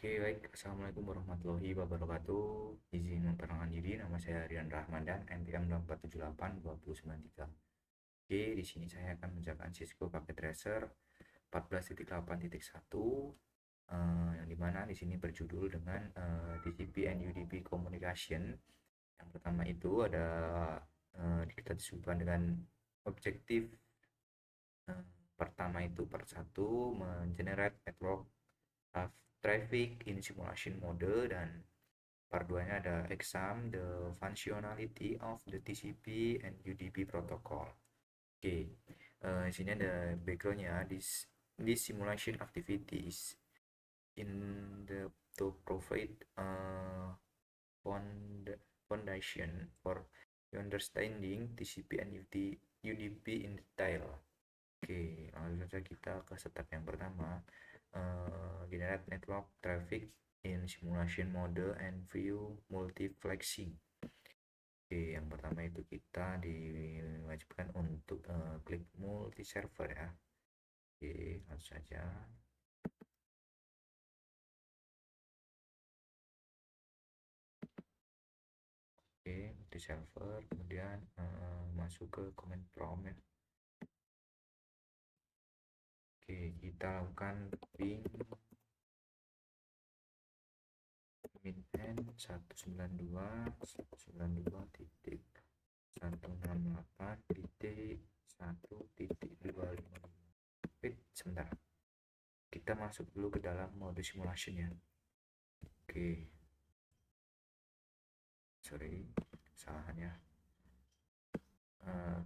Oke, baik. Assalamualaikum warahmatullahi wabarakatuh. Izin memperkenalkan diri, nama saya Rian Rahmandan, NPM 8478-293. Oke, di sini saya akan mengerjakan Cisco Packet Tracer 14.8.1, yang dimana di sini berjudul dengan TCP and UDP Communication. Yang pertama itu ada kita disebutkan dengan objektif. eh, Pertama itu part 1 mengenerate network traffic in simulation mode, dan part 2 nya ada exam the functionality of the TCP and UDP protocol. Oke, di sini ada backgroundnya. This simulation activities in the to provide foundation for understanding TCP and UDP in detail. Oke, langsung saja kita ke step yang pertama, generate network traffic in simulation mode and view multiplexing. Oke, yang pertama itu kita diwajibkan untuk klik multi server ya. Oke, langsung saja. Oke, multi server, kemudian masuk ke command prompt ya. Oke, kita lakukan ping min n 192.168.1.1.255. Wait, sebentar. Kita masuk dulu ke dalam mode simulation ya. Oke. Sorry, kesalahannya.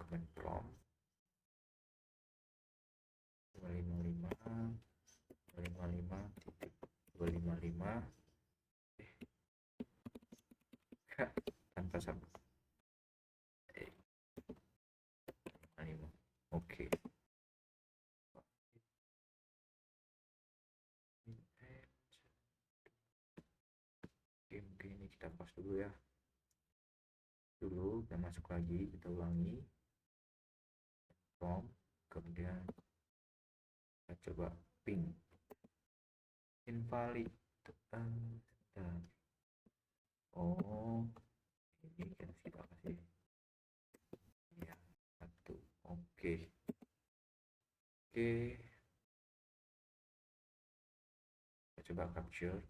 Command prompt 255 255.255 tanpa sabuk. 55. Oke. Oke, mungkin ini kita pause dulu ya. Kita masuk lagi, kita ulangi prompt, kemudian kita coba ping invalid. Oh, ini harus kita kasih ya, satu. Oke. Kita coba capture.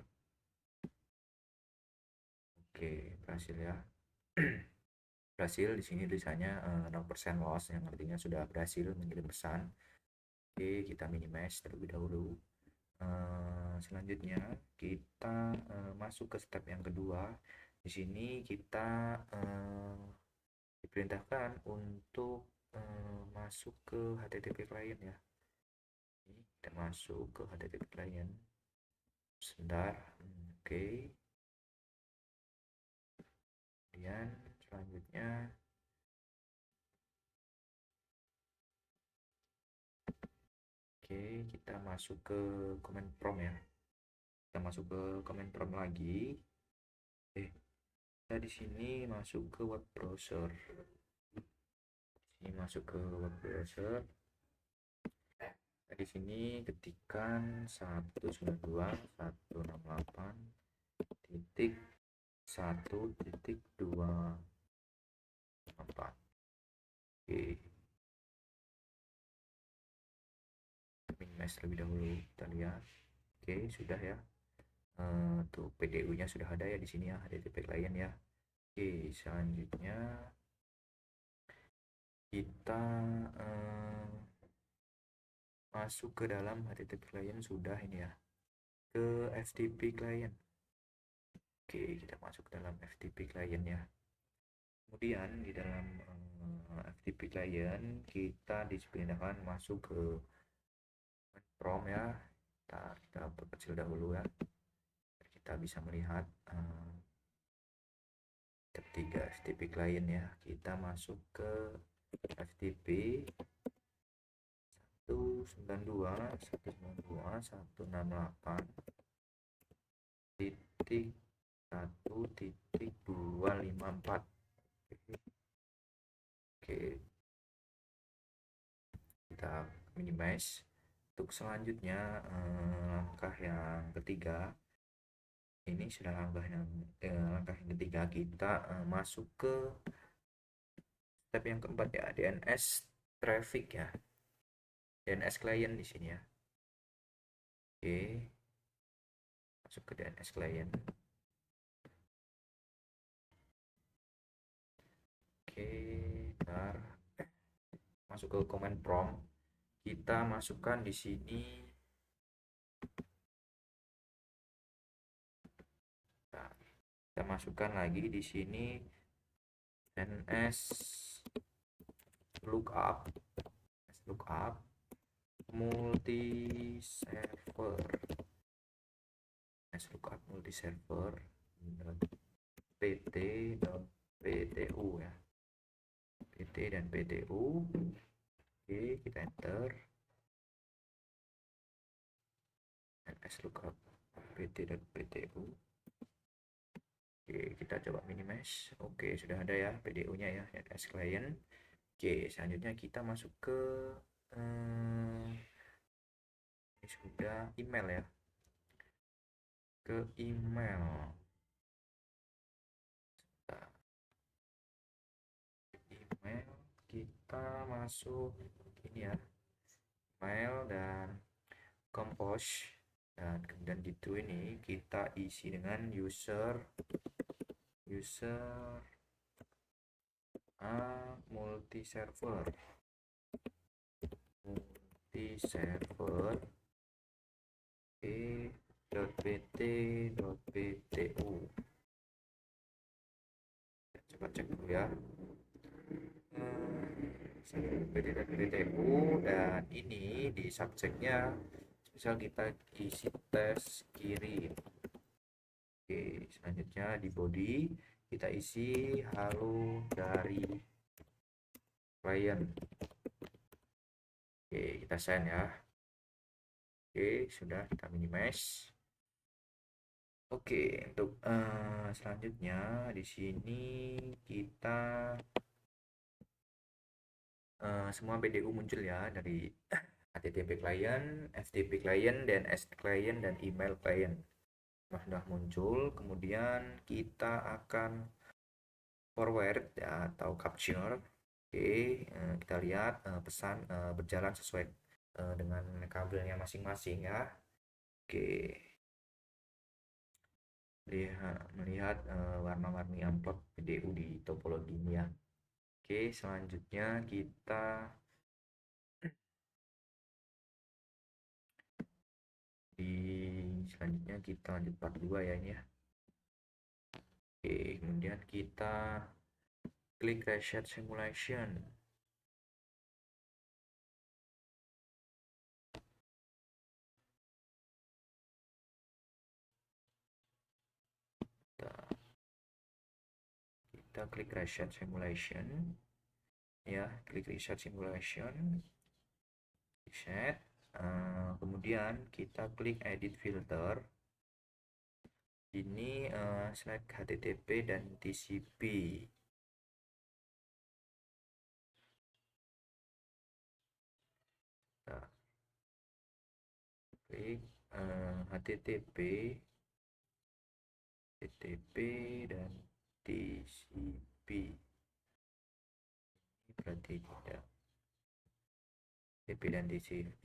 Oke, berhasil ya. Berhasil. Di sini tulisannya 0% loss, yang artinya sudah berhasil mengirim pesan. Oke, kita minimize terlebih dahulu. Selanjutnya kita masuk ke step yang kedua. Di sini kita diperintahkan untuk masuk ke HTTP client ya. Ini kita masuk ke HTTP client. Sebentar. Oke. Kemudian selanjutnya kita masuk ke command prompt ya. Kita masuk ke command prompt lagi. Kita di sini masuk ke web browser. Di sini ketikkan 192.168.1.254. Oke. Minimize lebih dahulu, kita lihat. Oke, sudah ya. Tuh PDU-nya sudah ada ya di sini ya, HTTP client ya. Oke, selanjutnya kita masuk ke dalam HTTP client sudah ini ya, ke FTP client. Oke, kita masuk ke dalam FTP client ya. Kemudian di dalam FTP client kita diperintahkan masuk ke prompt ya. Kita perkecil dahulu ya, kita bisa melihat ketiga FTP client ya. Kita masuk ke FTP 192.168.1.254. Oke, kita minimize. Untuk selanjutnya langkah yang ketiga, ini sudah langkah yang ketiga. Kita masuk ke step yang keempat ya, DNS traffic ya, DNS client di sini ya. Oke, masuk ke DNS client. Oke, ntar masuk ke command prompt. Kita masukkan di sini. Nah, kita masukkan lagi di sini DNS lookup multi server, DNS lookup multi server pt ptu ya, pt dan ptu. Oke, kita enter DNS lookup pt dan ptu. Oke, kita coba minimize. Oke, sudah ada ya PDU nya ya, DNS client. Oke, selanjutnya kita masuk ke ini sudah email ya, ke email. Nah, email kita masuk ini ya, email dan compose, dan kemudian gitu ini kita isi dengan user multi server e.pt.ptu. Coba cek dulu ya, pt dan ptu, dan ini di subjeknya misal kita isi tes kirim. Oke, selanjutnya di body kita isi halo dari klien. Oke, kita send ya. Oke, sudah, kita minimize. Oke, untuk selanjutnya di sini kita semua PDU muncul ya, dari HTTP client, FTP client, DNS client, dan email client. Sudah muncul. Kemudian kita akan forward ya, atau capture. Oke, kita lihat pesan berjalan sesuai dengan kabelnya masing-masing ya. Oke, melihat warna-warni amplop PDU di topologi ini ya. Oke, selanjutnya kita lanjut part 2 ya ini ya. Oke, kemudian kita klik reset simulation. Kita klik reset simulation ya, klik reset simulation, reset. Kemudian kita klik edit filter. Ini select HTTP dan TCP. Nah, klik HTTP dan TCP. Ini berarti tidak HTTP dan TCP.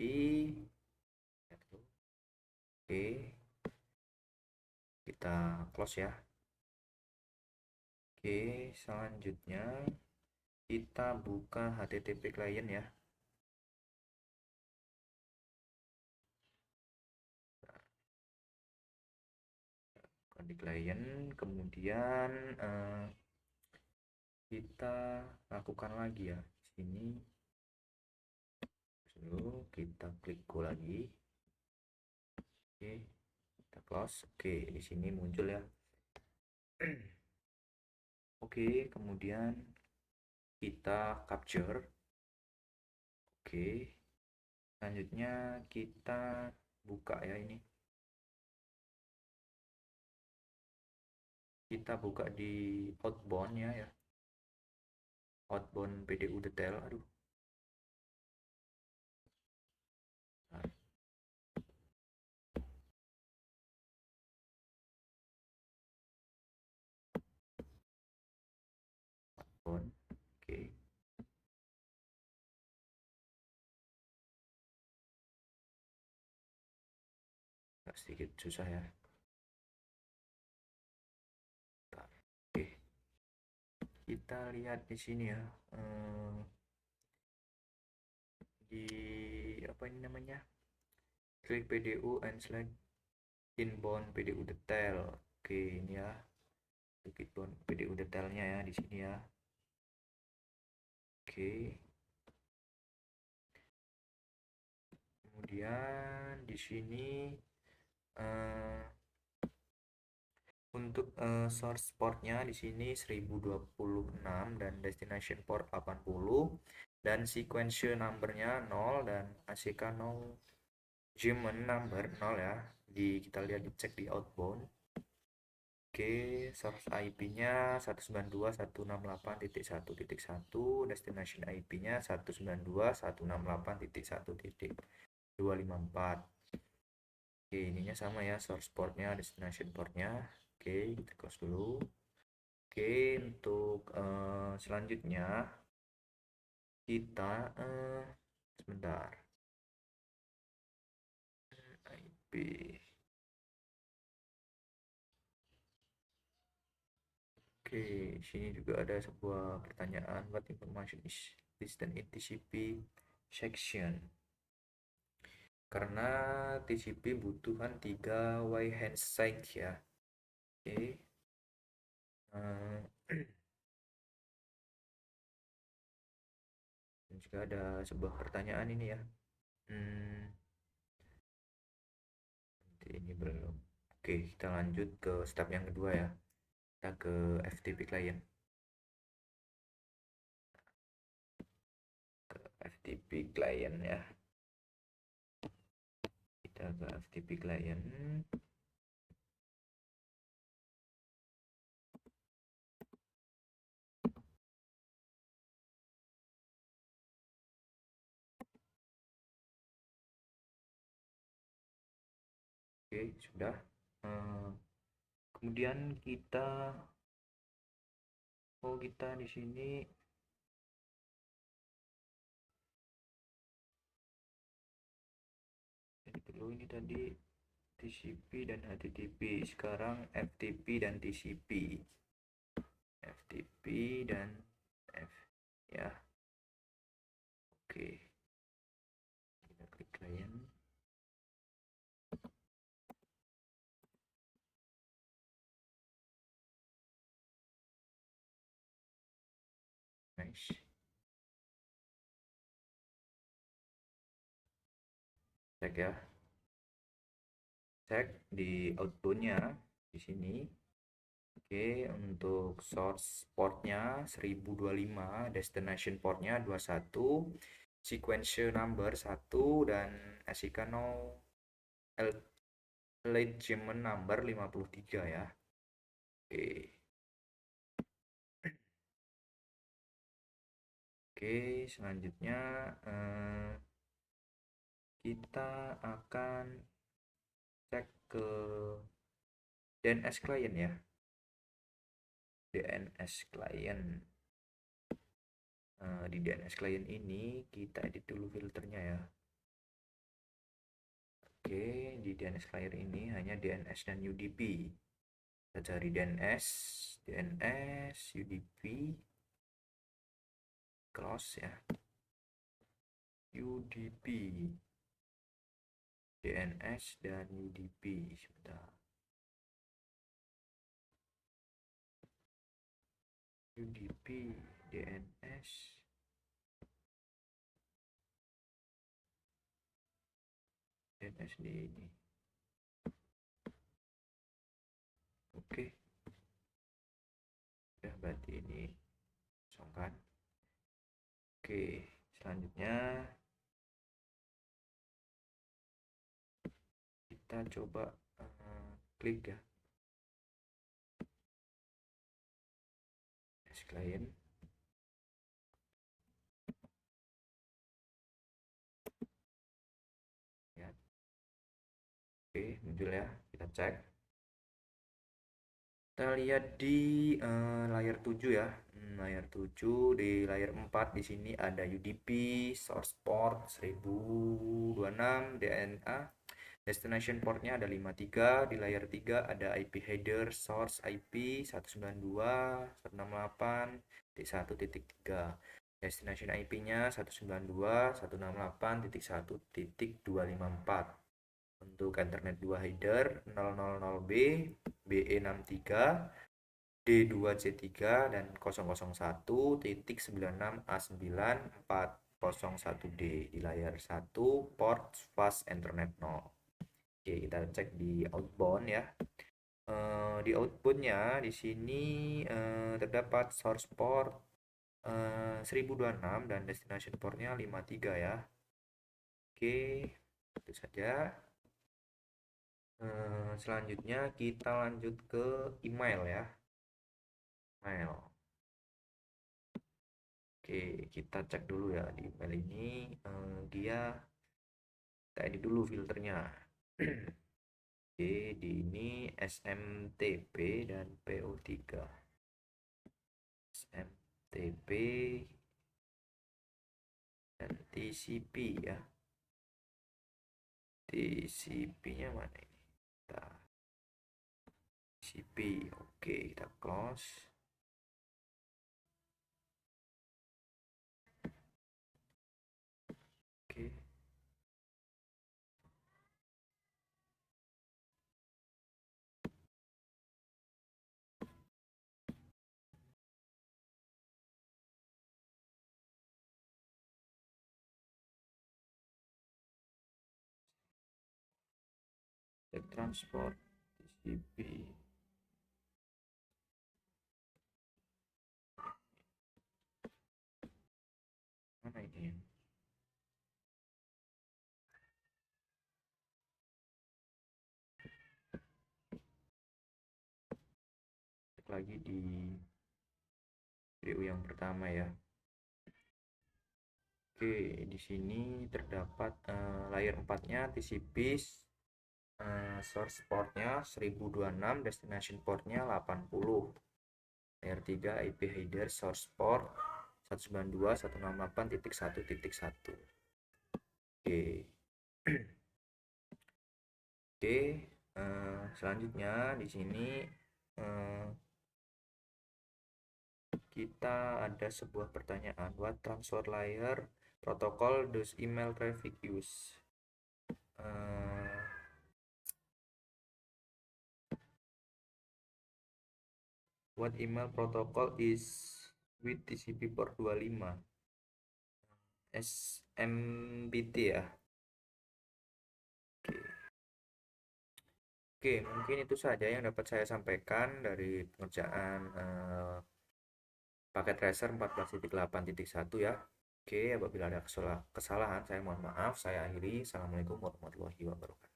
Oke, kita close ya. Oke, selanjutnya kita buka HTTP client ya. Di client, kemudian kita lakukan lagi ya. Sini dulu kita klik go lagi. Oke, kita close. Oke, di sini muncul ya. Oke, kemudian kita capture. Oke, selanjutnya kita buka ya, ini kita buka di outbound ya, outbound PDU detail. Aduh, outbound. Oke. Sedikit susah ya. Oke, kita lihat di sini ya. Di apa ini namanya? Klik PDU and select inbound PDU detail. Oke, ini ya. Klik inbound PDU detailnya ya di sini ya. Oke. Kemudian di sini untuk source portnya di sini 1026 dan destination port 80 dan sequential numbernya 0 dan ACK 0 German number 0 ya. Kita lihat dicek di outbound. Oke, source IP-nya 192.168.1.1, destination IP-nya 192.168.1.254. Oke, ininya sama ya, source portnya, destination portnya. Oke, kita close dulu. Oke, untuk selanjutnya kita sebentar. IP. Oke, sini juga ada sebuah pertanyaan. What information is listed in TCP section? Karena TCP butuhkan 3 way handshake ya. Oke. Dan juga ada sebuah pertanyaan ini ya. Ini belum. Oke, kita lanjut ke step yang kedua ya. Kita ke FTP client. Ke FTP client ya. Kita ke FTP client. Oke, sudah. Kemudian kita di sini dulu ini tadi TCP dan HTTP, sekarang FTP dan TCP. FTP dan F ya. Oke, kita klik client. Nice. Cek ya. Cek di outputnya di sini. Oke, untuk source portnya 1025, destination portnya 21, sequential number 1 dan ASIC 0 legend number 53 ya. Oke. Oke, selanjutnya kita akan cek ke DNS client ya. DNS client. Di DNS client ini kita edit dulu filternya ya. Oke, di DNS client ini hanya DNS dan UDP. Kita cari DNS, UDP, close ya. UDP, DNS dan UDP. Sebentar. UDP, DNS. DNS di ini. Oke. Ya, berarti ini kosongkan. Oke, selanjutnya kita coba klik ya client. Ya. Oke, muncul ya, kita cek. Kita lihat di layar 7 ya. Layar 7, di layar 4 di sini ada UDP, source port 1026, DNA, destination portnya ada 53, di layar 3 ada IP header, source IP 192.168.1.3, destination IP-nya 192.168.1.254. Untuk Ethernet 2 header 000B, BE63, D2C3 dan 001.96A9.401D di layar 1 port fast Ethernet 0. Oke, kita cek di outbound ya. Di outputnya di sini terdapat source port 1026 dan destination portnya 53 ya. Oke, itu saja. Selanjutnya kita lanjut ke email ya. Email. Oke, kita cek dulu ya di email ini dia kayak dulu filternya. Oke, di ini SMTP dan PO3. SMTP dan TCP ya. TCP-nya mana ini? TCP. Oke, kita close. Oke. Transport TCP. Mana ini? Cek lagi di video yang pertama ya. Oke, di sini terdapat layar 4-nya TCP, source portnya 1026, destination portnya 80. Layar 3 IP header source port 192.168.1.1. Oke. Oke, selanjutnya di sini kita ada sebuah pertanyaan, what transport layer protocol does email traffic use? What email protocol is with TCP port 25? SMPT ya. Oke, mungkin itu saja yang dapat saya sampaikan dari pengerjaan paket tracer 14.8.1 ya. Oke, apabila ada kesalahan saya mohon maaf. Saya akhiri. Assalamualaikum warahmatullahi wabarakatuh.